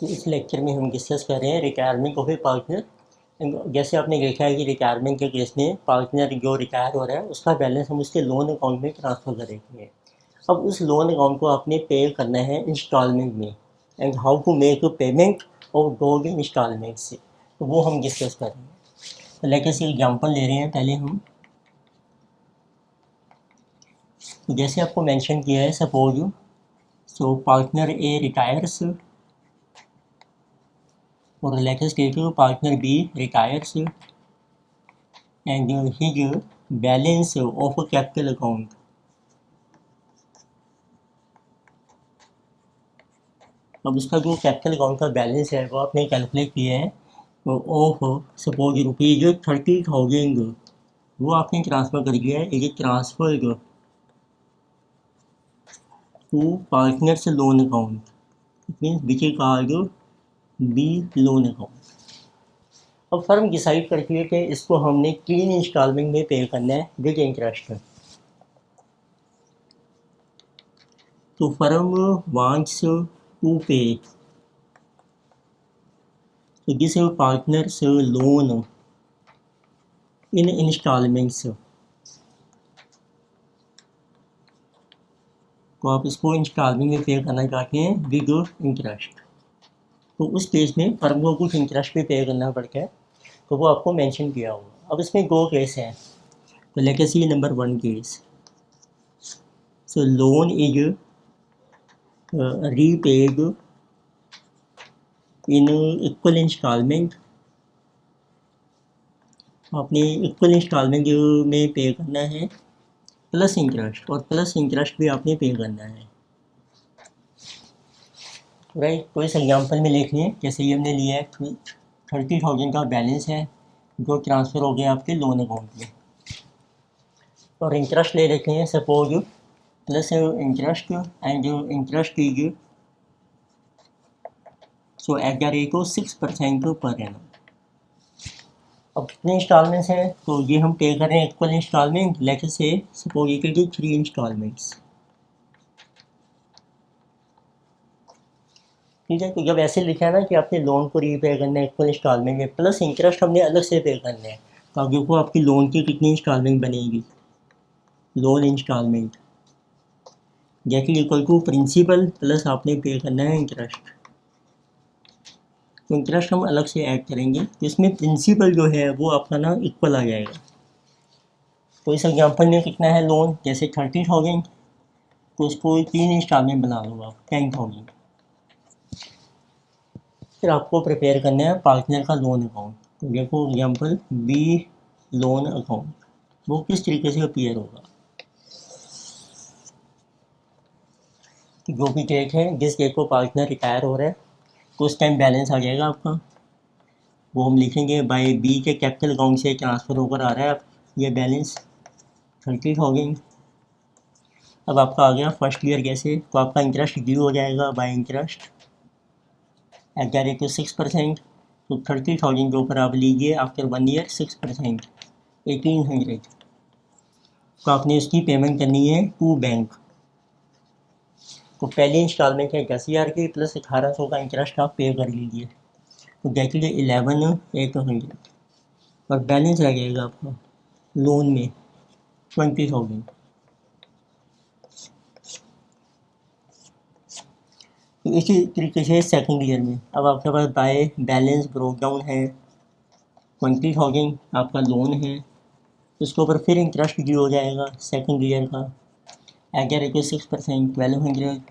तो इस लेक्चर में हम डिस्कस कर रहे हैं रिटायरमेंट ऑफ ए पार्टनर। जैसे आपने देखा है कि रिटायरमेंट के केस में पार्टनर जो रिटायर हो रहा है उसका बैलेंस हम उसके लोन अकाउंट में ट्रांसफ़र करेंगे। अब उस लोन अकाउंट को आपने पे करना है इंस्टॉलमेंट में, and how to make payment of those installment से, तो वो हम डिस्कस कर रहे हैं। तो लेकर से एग्जाम्पल ले रहे हैं पहले हम। तो जैसे आपको मेंशन किया है, suppose so partner A retires और latest date partner B retires and his balance of a capital account अब उसका जो कैपिटल अकाउंट का बैलेंस है वो आपने कैलकुलेट किया है ऑफ सपोज ₹30,000 वो आपने ट्रांसफ़र कर दिया है। Is transfer to partners loan account, it means which is called B loan account. अब फर्म डिसाइड करती है कि इसको हमने 3 इंस्टॉलमेंट में पे करना है विद इंटरेस्ट। तो firm wants to pay this partners loan in installments. तो आप इसको इंस्टॉलमेंट में पे करना चाहते हैं विद इंटरेस्ट। तो उस केस में फर्म को कुछ इंटरेस्ट भी पे करना पड़ता है, तो वो आपको मेंशन किया होगा। अब इसमें 2 केस हैं। तो let us see number 1 case. So loan is repaid in equal installment. आपने इक्वल इंस्टॉलमेंट में पे करना है प्लस इंटरेस्ट, और प्लस इंटरेस्ट भी आपने पे करना है, राइट। तो इस एग्जाम्पल में लिख लें, जैसे ये हमने लिया है 30,000 का बैलेंस है जो ट्रांसफ़र हो गया आपके लोन अकाउंट में, और इंटरेस्ट ले लेते हैं suppose plus interest, and interest is so at the rate of 6% per annum. अब कितने इंस्टॉलमेंट्स हैं, तो ये हम पे कर रहे हैं इक्वल इंस्टॉलमेंट। लेट अस से सपोज ये कि 3 इंस्टॉलमेंट्स, ठीक है। तो जब ऐसे लिखा है ना कि आपने लोन को रीपे करना है इक्वल इंस्टॉलमेंट में, प्लस इंटरेस्ट हमने अलग से पे करना है, तो अब देखो आपकी लोन की कितनी इंस्टॉलमेंट बनेगी। Loan installment get equal to principal plus आपने पे करना है इंटरेस्ट। तो इंटरेस्ट हम अलग से ऐड करेंगे, तो इसमें प्रिंसिपल जो है वो आपका ना इक्वल आ जाएगा। तो इस एग्जांपल में कितना है लोन, जैसे 30,000, तो इसको 3 इंस्टॉलमेंट बना लो आप 10,000। फिर आपको प्रिपेयर करना है पार्टनर का लोन अकाउंट। तो देखो एग्जांपल बी लोन अकाउंट, वो किस तरीके से अपीयर होगा। तो जो भी डेट है, जिस डेट को पार्टनर रिटायर हो रहा है, तो उस टाइम बैलेंस आ जाएगा आपका, वो हम लिखेंगे बाय बी के कैपिटल अकाउंट से ट्रांसफ़र होकर आ रहा है ये बैलेंस 30,000। अब आपका आ गया फर्स्ट ईयर कैसे, तो आपका इंटरेस्ट ड्यू हो जाएगा bye interest at the rate of 6%। तो 30,000 के ऊपर आप लीजिए आफ्टर 1 ईयर 6%, 1800। तो आपने इसकी पेमेंट करनी है टू बैंक। तो पहली इंस्टॉलमेंट है 10,000 की, प्लस 1,800 का इंटरेस्ट आप पे कर लीजिए, तो देखिए 11,800, और बैलेंस रह जाएगा आपका लोन में 20,000। तो इसी तरीके से सेकंड ईयर में अब आपके पास बाय बैलेंस ब्रोक डाउन है, 20,000 आपका लोन है, उसके ऊपर फिर इंटरेस्ट ड्यू हो जाएगा सेकंड ईयर का एट द रेट ऑफ 6%, 1,200।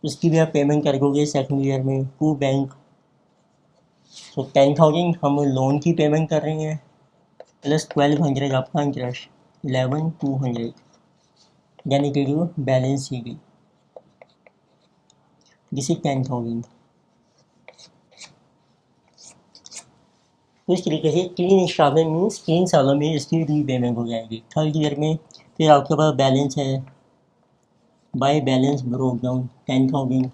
उसकी भी आप पेमेंट कर दोगे सेकंड ईयर में टू बैंक। तो 10,000 हम लोन की पेमेंट कर रहे हैं, प्लस 1,200 आपका इंटरेस्ट, 11,200, यानी कि जो बैलेंस ही गई जिसे 10,000। तो इस तरीके से 3 इंस्टॉलमेंट मीन्स 3 सालों में इसकी रीपेमेंट हो जाएगी। थर्ड ईयर में फिर आपके पास बैलेंस है बाय बैलेंस ब्रोक डाउन 10,000,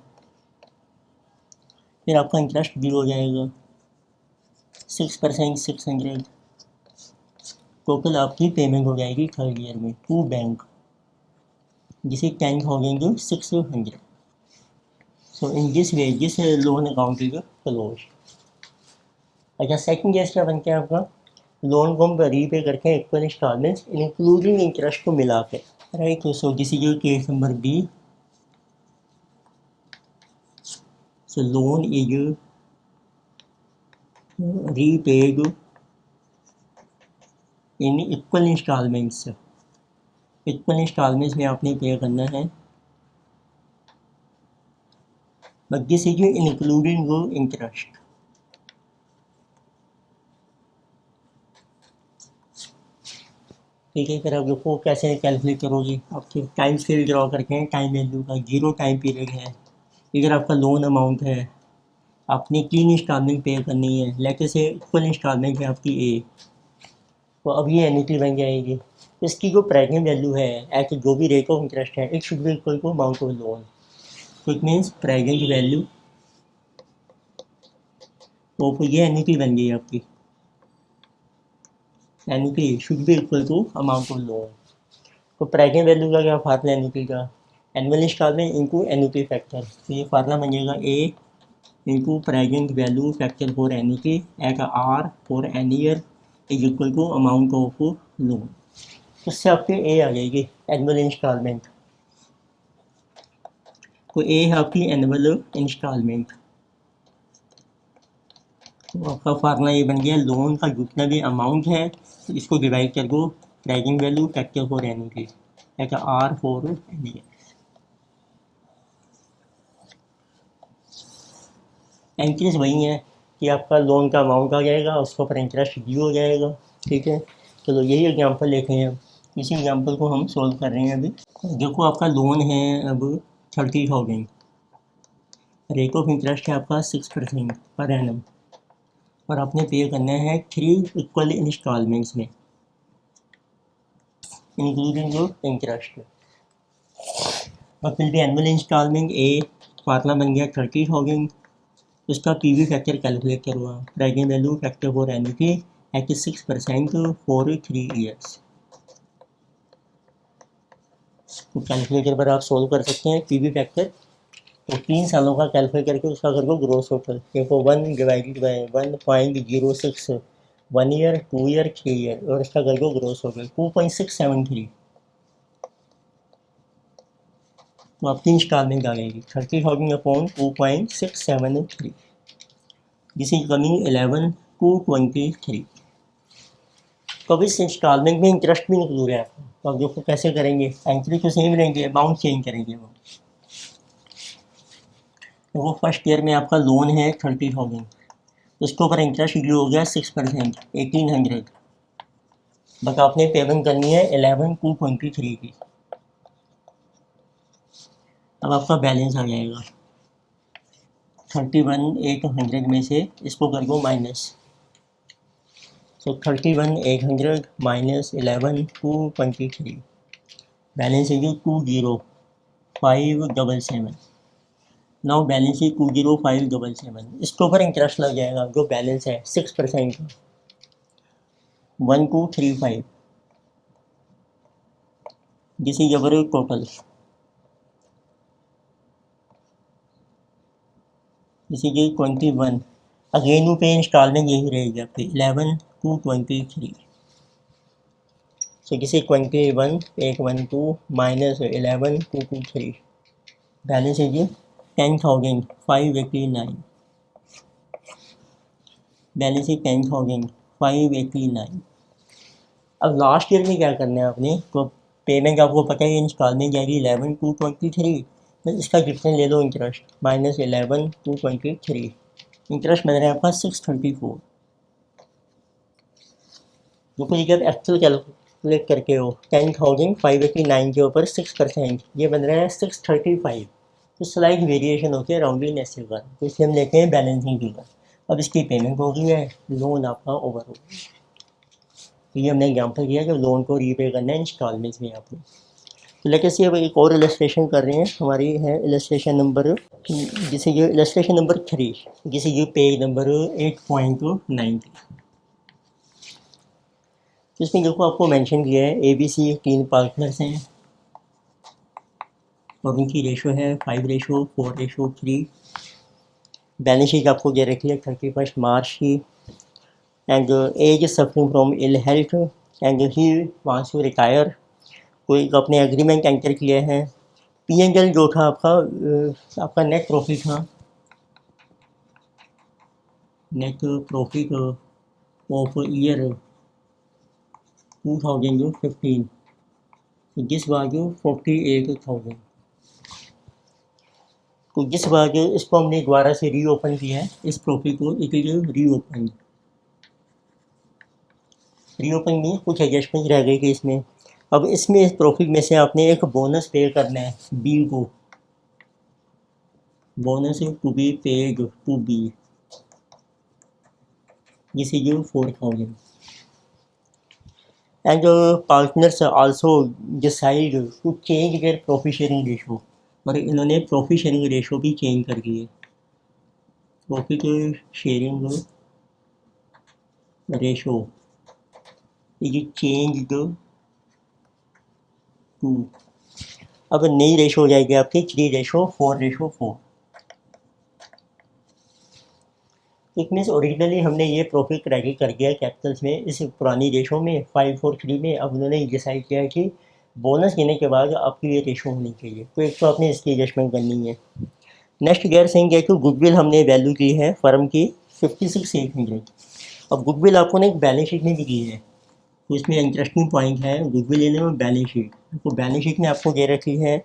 फिर आपका इंटरेस्ट ड्यू हो जाएगा 6%, 600। टोटल आपकी पेमेंट हो जाएगी थर्ड ईयर में टू बैंक, जिसे 10,000 600। So in this way this loan account is close. अच्छा, सेकंड केस क्या बनता है आपका, लोन को हम रीपे करके इक्वल इंस्टॉलमेंट्स इंक्लूडिंग इंटरेस्ट को मिला के, right. So this is your case number B. So loan is repaid in equal installments. Equal installments में आपने पे करना है, but this is including your interest. ठीक है, फिर आप देखो कैसे कैलकुलेट करोगे। आपके टाइम स्केल ड्रॉ करके हैं, टाइम वैल्यू का 0 टाइम पीरियड है। इधर आपका लोन अमाउंट है, आपने 3 इंस्टॉलमेंट पे करनी है, लेके से इक्वल इंस्टॉलमेंट है आपकी ए। तो अब ये एन्युटी बन जाएगी। इसकी जो प्रेजेंट वैल्यू है एट जो भी रेट ऑफ इंटरेस्ट है, it should be equal to amount of loan. तो इट मीन्स प्रेजेंट वैल्यू, तो ये एन्युटी बन गई आपकी। Annuity should be equal to amount of loan. तो प्रेजेंट वैल्यू का क्या फार्मूला एन्युटी का, annual instalment into annuity factor. तो ये फार्मूला बन जाएगा A into present value factor for annuity at R for N year is equal to amount of loan. उससे आपकी ए आ जाएगी एनुअल इंस्टॉलमेंट। तो ए है आपकी एनुअल इंस्टॉलमेंट। तो आपका फार्मूला ये बन गया, लोन का जितना भी अमाउंट है तो इसको डिवाइड कर दो present value factor for annuity at R for N year. Interest वही है कि आपका लोन का अमाउंट आ जाएगा, उसके ऊपर इंटरेस्ट ड्यू हो जाएगा। ठीक है, चलो यही एग्जांपल देखें हैं। इसी एग्जांपल को हम सॉल्व कर रहे हैं अभी। देखो आपका लोन है अब 30,000, रेट ऑफ इंटरेस्ट है आपका 6% पर एनम, और आपने पे करना है 3 इक्वल इंस्टॉलमेंट्स में इंक्लूडिंग जो इंटरेस्ट। और फिर भी एनुअल इंस्टॉलमेंट ए फार्मूला बन गया 30,000। उसका पीवी फैक्टर कैलकुलेट करो आप, present value factor for annuity at 6% for 3 years. तो कैलकुलेटर पर आप सोल्व कर सकते हैं पीवी फैक्टर। तो 3 सालों का कैलकुलेट करके उसका कर दो ग्रोस टोटल। देखो 1 divided by 1.06, 1 year, 2 year, 3 year, और इसका कर दो ग्रोस टोटल 2.673। तो आपकी इंस्टॉलमेंट आ जाएगी 30,000 अपॉन 2.673। This is coming 11,223। तो अब इस इंस्टॉलमेंट में इंटरेस्ट भी इंक्लूड है आपको। तो अब देखो कैसे करेंगे, एंट्री तो सेम रहेंगे, अमाउंट चेंज करेंगे वो। तो वो फर्स्ट ईयर में आपका लोन है 30,000, उसके ऊपर इंटरेस्ट ड्यू हो गया 6%, 1800। बट आपने पेमेंट करनी है 11,223 की। अब आपका बैलेंस आ जाएगा 31,800 में से इसको कर दो माइनस। सो 31,800 माइनस 11,223, बैलेंस है 20577। नाउ बैलेंस है 20577। इसके ऊपर इंटरेस्ट लग जाएगा जो बैलेंस है 6% का 1235। This is our total. This is 21। Again you पे इंस्टॉलमेंट यही रहेगी आपकी 11,223। सो दिस इज 21,812 माइनस 11,223, बैलेंस है 10,589। बैलेंस है 10,589। अब लास्ट ईयर में क्या करना है आपने, तो पेमेंट आपको पता है इंस्टॉलमेंट जाएगी 11,223, तो इसका डिफरेंस ले लो इंटरेस्ट माइनस 11,223। इंटरेस्ट बन रहा है आपका 634। देखो ये जब एक्चुअल कैलकुलेट करके हो 10,589 के ऊपर 6%, ये बन रहा है 635। तो स्लाइड वेरिएशन होती है राउंडिंग नेस्टिंग का, तो इसलिए हम लेते हैं बैलेंसिंग फिगर। अब इसकी पेमेंट हो गई है, लोन आपका ओवर हो गया। तो ये हमने एग्जांपल किया कि लोन को रीपे करना है इंस्टॉलमेंट्स में आपने। तो लेके से अब एक और इलस्ट्रेशन कर रहे हैं, हमारी है इलस्ट्रेशन नंबर, जिसे ये इलस्ट्रेशन नंबर 3, जिसे ये पेज नंबर 8.90। इसमें देखो आपको मेंशन किया है ABC 3 पार्टनर्स हैं और उनकी रेशो है 5:4:3 बैलेंस शीट आपको दे रखी है 31 मार्च की। And as suffering from ill health and he wants to retire. कोई अपने एग्रीमेंट एंटर किए हैं। पीएनएल जो था आपका नेट प्रॉफिट था, नेट प्रॉफिट ऑफ ईयर 2015, जिस वाल्यू 48,000। तो जिस वाल्यू इसको हमने दोबारा से रीओपन किया है, इस प्रॉफिट को इट इज रीओपन में कुछ एडजस्टमेंट रह गई थी इसमें। अब इसमें इस प्रॉफिट में से आपने एक बोनस पे करना है बी को, bonus to be paid to B, this is 4,000। And partners also decide to change their profit sharing ratio, और इन्होंने प्रॉफिट शेयरिंग रेशो भी चेंज कर दिए। Profit sharing ratio is change to, अब नई रेशो हो जाएगी आपकी 3:4:4। इट मीन्स ओरिजिनली हमने ये प्रॉफिट क्रेडिट कर दिया कैपिटल्स में इस पुरानी रेशो में 5:4:3 में। अब उन्होंने डिसाइड किया है कि बोनस देने के बाद आपकी ये रेशो होनी चाहिए, तो एक तो आपने इसकी एडजस्टमेंट करनी है। नेक्स्ट ईयर सेइंग है कि गुडविल हमने वैल्यू की है फर्म की 56,800। अब गुडविल आपको ना एक बैलेंस शीट में भी दी है, तो इसमें इंटरेस्टिंग पॉइंट है गुडविल लेने में बैलेंस शीट। तो बैलेंस शीट में आपको दे रखी है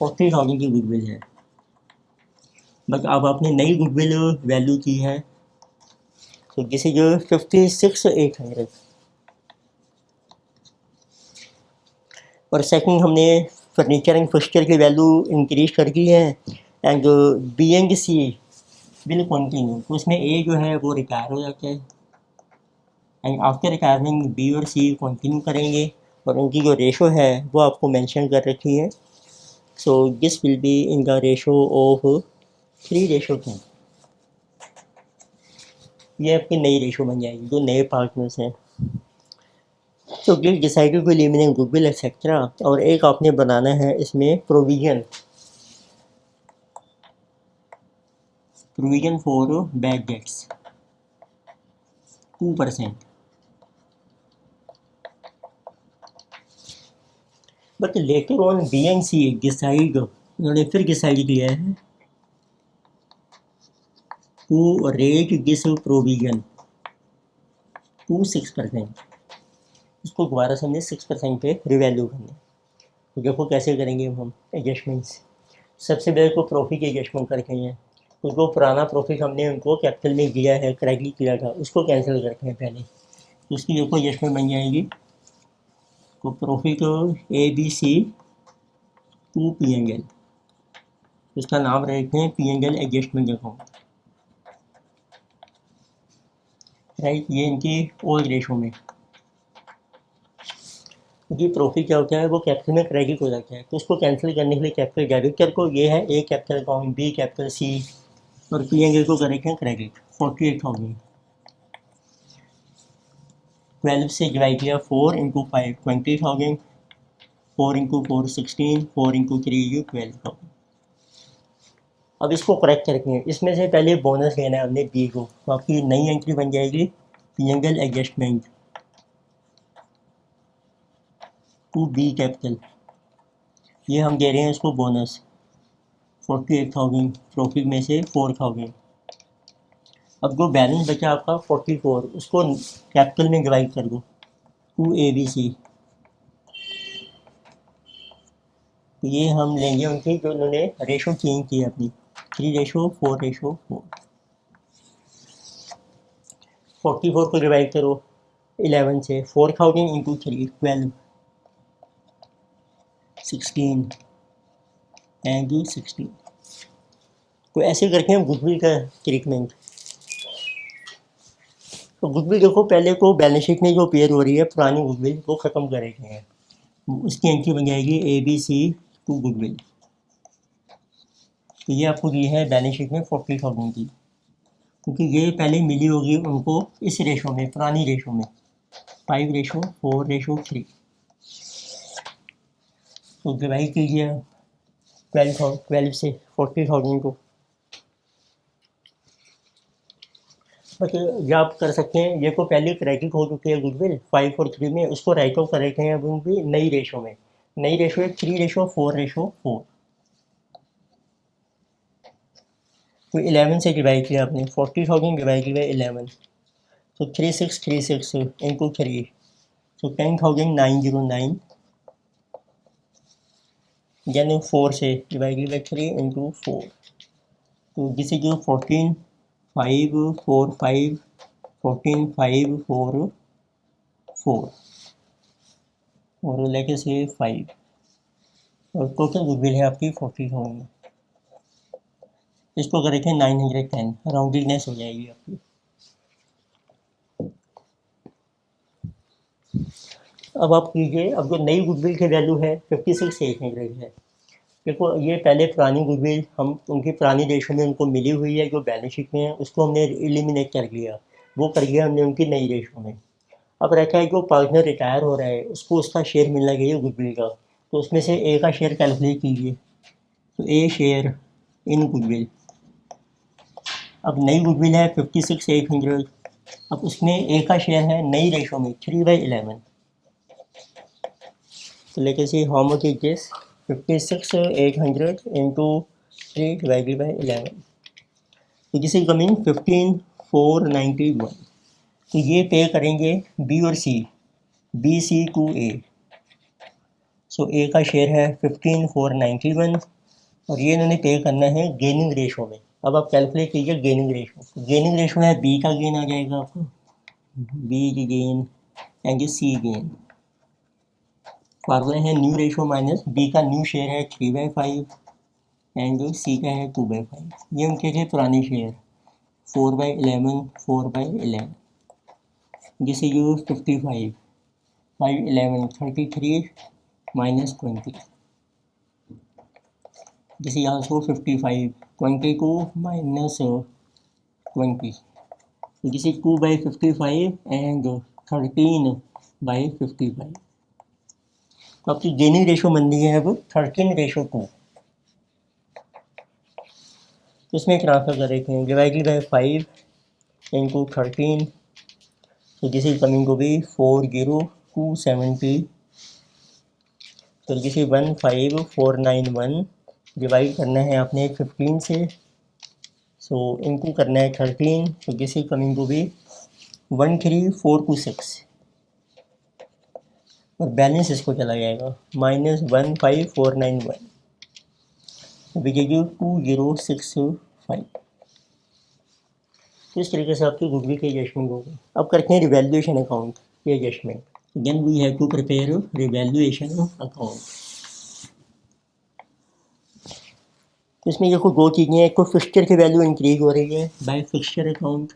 40,000 की गुडविल है, बट अब आपने नई गुडविल वैल्यू की है, तो दिस इज 56,800। और सेकंड हमने फर्नीचर एंड फिक्सचर की वैल्यू इंक्रीज कर दी है। And B and C will continue, तो उसमें ए जो है वो रिटायर हो जाता है, एंड आफ्टर रिटायरमेंट बी और सी कंटिन्यू करेंगे, और उनकी जो रेशो है वो आपको मेंशन कर रखी है। So this will be in the ratio of 3:2। ये आपकी नई रेशो बन जाएगी जो नए पार्टनर्स हैं। तो गिल्ड decided to eliminate goodwill etcetera, और एक आपने बनाना है इसमें provision for bad debts 2%। But later on B and C decide, उन्होंने फिर डिसाइड किया है to rate this provision to 6%। इसको दोबारा से हमने 6% पे रिवैल्यू करना है। तो देखो कैसे करेंगे हम एडजस्टमेंट्स। सबसे पहले को प्रॉफिट की एडजस्टमेंट करके हैं, तो जो पुराना प्रॉफिट हमने उनको कैपिटल में दिया है क्रेडिट किया था उसको कैंसिल करते हैं पहले, तो उसकी देखो एडजस्टमेंट बन जाएगी। तो profit A B C to P and L, इसका नाम रखते हैं P and L adjustment account, right. ये इनकी ओल्ड रेशो में, क्योंकि प्रॉफिट क्या होता है वो कैपिटल में क्रेडिट हो जाता है, तो उसको कैंसिल करने के लिए कैपिटल डेबिटर को ये है ए कैपिटल अकाउंट, बी कैपिटल, सी, और पी एंड एल को करेंगे क्रेडिट 48,000। 12 से डिवाइड किया 4 इंटू 5 20,000, 4 इंटू 4 16, 4 इंटू 3 12,000। अब इसको करेक्ट करके हैं, इसमें से पहले बोनस लेना है हमने बी को, तो आपकी नई एंट्री बन जाएगी P and L adjustment to B capital. ये हम दे रहे हैं इसको बोनस 48,000, प्रॉफिट में से 4,000। अब जो बैलेंस बचा आपका 44, उसको कैपिटल में डिवाइड कर दो टू ए बी सी। तो ये हम लेंगे उनकी जो उन्होंने रेशो चेंज की है अपनी 3:4:4। 44 को डिवाइड करो 11 से, 4,000 इंटू 3 12, 16 एंड 16। तो ऐसे करके हम गुडविल का ट्रीटमेंट। तो गुडविल देखो पहले को बैलेंस शीट में जो पेयर हो रही है पुरानी गुडविल वो ख़त्म करेंगे हैं, उसकी एंट्री बन जाएगी A B C to goodwill. तो ये आपको दी है बैलेंस शीट में 40,000 की, क्योंकि ये पहले मिली होगी उनको इस रेशो में, पुरानी रेशो में 5:4:3। तो डिवाइड कीजिए 12 से 40,000 को, बट ये आप कर सकते हैं, ये को पहले क्रेडिट हो चुकी है गुडविल 5 और 3 में, उसको राइट ऑफ कर रखे हैं अब उनकी नई रेशो में। नई रेशो है 3:4:4। तो 11 से डिवाइड किया आपने, 40,000 डिवाइड किया 11, तो 3636 इंटू 3, तो 10,909, यानी 4 से डिवाइड बाई 3 इंटू 4, तो दिस इज 14,545, 14,544 और लेके से 5, और टोटल गुडविल है आपकी 40,000। इसको अगर रखें 910, राउंडेडनेस हो जाएगी आपकी। अब आप कीजिए, अब जो नई गुडविल की वैल्यू है 56,800 है। देखो ये पहले पुरानी गुडविल हम उनकी पुरानी रेशो में उनको मिली हुई है, जो बैलेंस शीट में है उसको हमने एलिमिनेट कर लिया, वो कर लिया हमने उनकी नई रेशो में। अब रहता है जो पार्टनर रिटायर हो रहा है उसको उसका शेयर मिलना चाहिए गुडविल का, तो उसमें से ए का शेयर कैलकुलेट कीजिए, तो ए शेयर इन गुडविल। अब नई गुडविल है 56,800, अब उसमें ए का शेयर है नई रेशो में 3/11, तो लेके see how much is this 56,800 into 3/11, तो दिस इज कमिंग 15,491। तो ये पे करेंगे बी और सी, बी सी टू ए। सो ए का शेयर है 15,491 और ये इन्होंने पे करना है गेनिंग रेशो में। अब आप कैलकुलेट कीजिए गेनिंग रेशो। गेनिंग रेशो है बी का गेन आ जाएगा आपको, बी की gain and C gain. Formula है न्यू रेशो माइनस बी का न्यू शेयर है 3/5 एंड सी का है 2/5। ये उनके थे पुराने शेयर 4/11, 4/11। जिसे use 55, 511 33 minus 20. This is also 55, 22 minus 20. This is 2/55 and 13/55. तो आपकी गेनिंग रेशो बन रही है अब 13:2। तो इसमें ट्रांसफर कर रहे हैं डिवाइडेड बाई 5 इंटू 13, तो this is coming to be 40270, तो दिस इज 15491। डिवाइड करना है आपने 15 से, सो इनको करना है 13, तो this is coming to be 13426 और बैलेंस इसको चला जाएगा -15491, विकेज 2065। तो इस तरीके से आपकी गुडविल की एडजस्टमेंट होगी। अब करते हैं रिवैल्यूएशन अकाउंट की adjustment. Then we have to prepare revaluation account. तो इसमें देखो दो चीज़ें हैं, एक तो फिक्सचर की वैल्यू इंक्रीज हो रही है बाय फिक्सचर अकाउंट,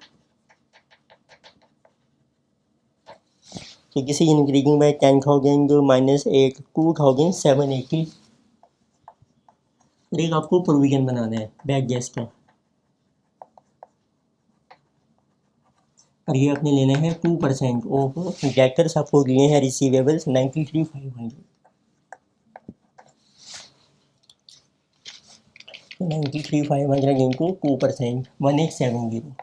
तो this is increasing by 10,000 minus 2,780। और एक आपको प्रोविजन बनाना है बैड गैस का, और ये आपने लेना है 2% ऑफ डेटर्स आपको दिए हैं रिसीवेबल्स 93,500, 93,500 इंटू 2% 1870।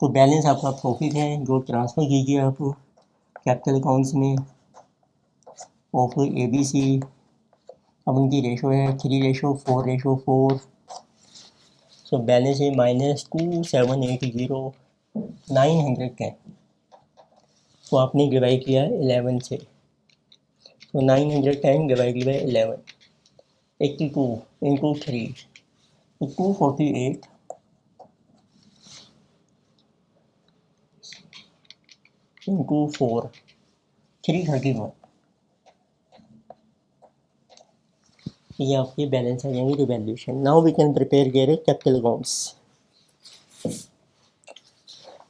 तो बैलेंस आपका प्रॉफिट है जो ट्रांसफ़र कीजिए आप कैपिटल अकाउंट्स में ऑफ ABC। अब उनकी रेशो है 3:4:4, सो बैलेंस है -2780 910। तो आपने डिवाइड किया 11 से, तो 910 डिवाइड बाई 11, 82 इंटू 3, 248 इंटू 4, 331। ये आपके बैलेंस आ जाएंगे revaluation. Now we can prepare gear capital accounts. तो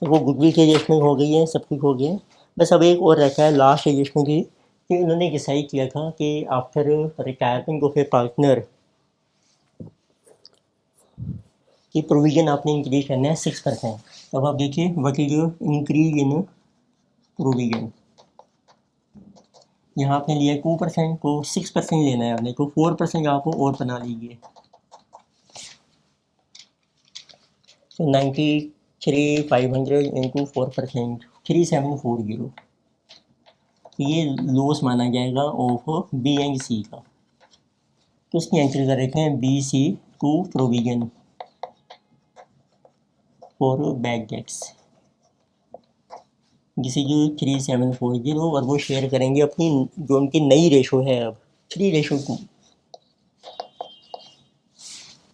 वो गुडविल की एडजस्टमेंट हो गई है, सब कुछ हो गया, बस अब एक और रहता है लास्ट एडजस्टमेंट की, कि उन्होंने डिसाइड किया था कि after retirement of A partner की प्रोविज़न आपने इंक्रीज करना है 6%। अब आप देखिए what is increase in provision. यहाँ आपने लिया 2%, तो 6% लेना है आपने, तो 4% आप और बना लीजिए, तो 3500 इंटू 4%, 3740। तो ये लॉस माना जाएगा ऑफ बी एंड सी का। तो उसकी एंट्री कर रखे हैं B C to provision for bad debts, जिसे जो 3740, और वो शेयर करेंगे अपनी जो उनकी नई रेशो है अब 3:2।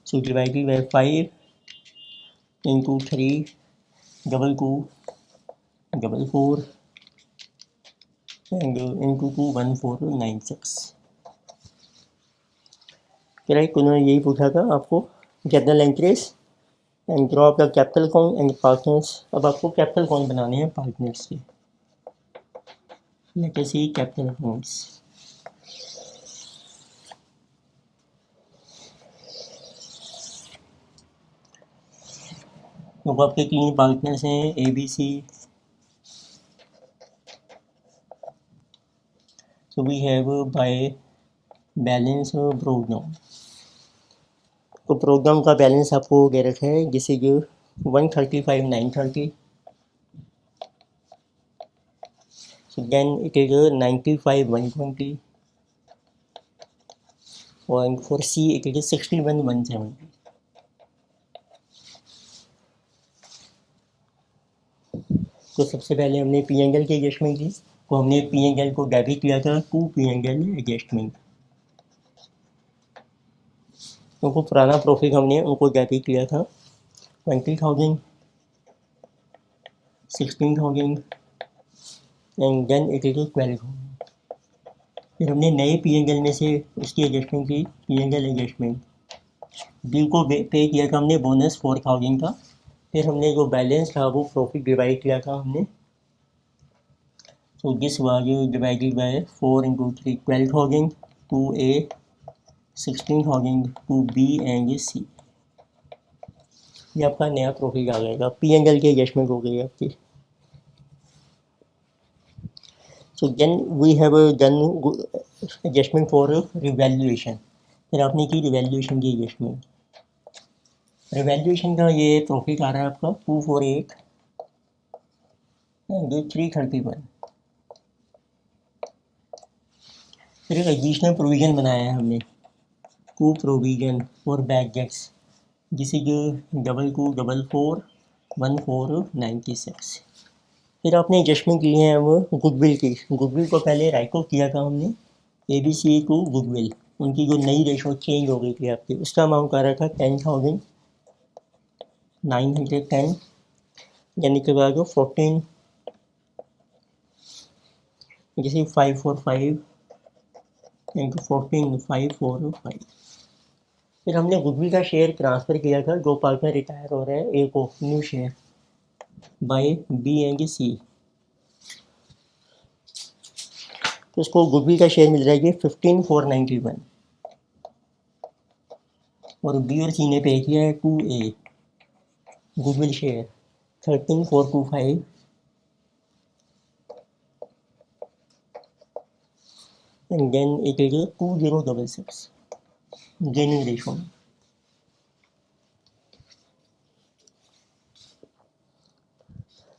So divided by 5 into 3:2:4 and into 21496। Right, उन्होंने यही पूछा था आपको journal entries and draw the capital account and partners. अब आपको कैपिटल अकाउंट बनाने हैं पार्टनर्स के। Let us see capital accounts. तो आपके 3 पार्टनर्स हैं A B C. So we have by balance program. तो प्रोग्राम का बैलेंस आपको दे रखा है, जिसे कि 135,930। So then it is 95,120, and for C it is 61,170। तो सबसे पहले हमने पी एंगल की एडजस्टमेंट की। तो हमने पी एंगल को डेबिट किया था टू पी एंगल एडजस्टमेंट। उनको पुराना प्रॉफिट हमने उनको डेबिट किया था 20,000, 16,000 एंड देन इट इज 12,000। फिर हमने नए पी एंगल में से उसकी एडजस्टमेंट की, पी एंगल एडजस्टमेंट। बिल को पे किया था हमने बोनस 4,000 का। फिर हमने जो बैलेंस था वो प्रॉफिट डिवाइड किया था हमने। तो this was divided by 4 into 3 12,000 to A, 16,000 to B and C. ये आपका नया प्रॉफिट आ जाएगा, पी एंगल की एडजस्टमेंट हो गई आपकी। So then we have done adjustment for revaluation. फिर आपने की रिवैल्यूएशन की एडजस्टमेंट। रिवैल्यूएशन का ये प्रॉफिट आ रहा है आपका 248 एंड 331। फिर एक एडिशनल प्रोविज़न बनाया है हमने, to provision for bad debts, जिसे जो 22441496। फिर आपने एडजस्टमेंट की है वो गुडविल की। गुडविल को पहले राइट ऑफ किया था हमने A B C to goodwill. उनकी जो नई रेशो चेंज हो गई थी आपकी, उसका अमाउंट आ रहा था 10,910। यानी कि बाद 14 जैसे 545 इंटू 14,545। फिर हमने गुडविल का शेयर ट्रांसफ़र किया था, जो पार्टनर रिटायर हो रहा है ए को, new share by B and C. तो उसको गुडविल का शेयर मिल जाएगी 15,491 और बी और सी ने पे किया है to A goodwill share 13,425 and then it is 2066 gaining ratio.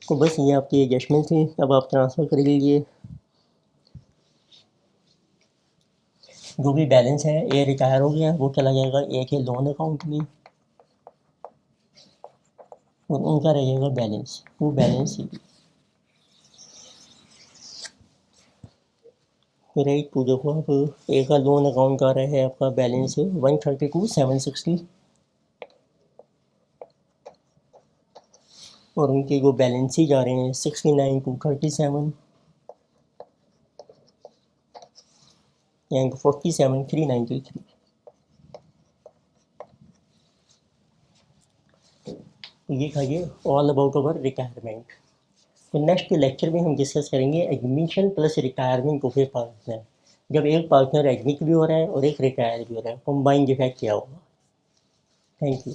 तो बस ये आपकी एडजस्टमेंट थी। अब आप ट्रांसफ़र कर लीजिए जो भी बैलेंस है। ए रिटायर हो गया, वो चला जाएगा ए के लोन अकाउंट में और उनका रहेगा balance to balance C. Right, तो देखो आप ए का लोन अकाउंट का रहा है आपका बैलेंस है 132,760 और उनके जो बैलेंस ही जा रहे हैं 69,237 एंड 47,393। ये खाइए ऑल अबाउट अवर रिटायरमेंट। तो नेक्स्ट लेक्चर में हम डिस्कस करेंगे admission plus retirement of A partner. जब एक पार्टनर एडमिट भी हो रहा है और एक रिटायर भी हो रहा है, कंबाइंड इफेक्ट क्या होगा। Thank you.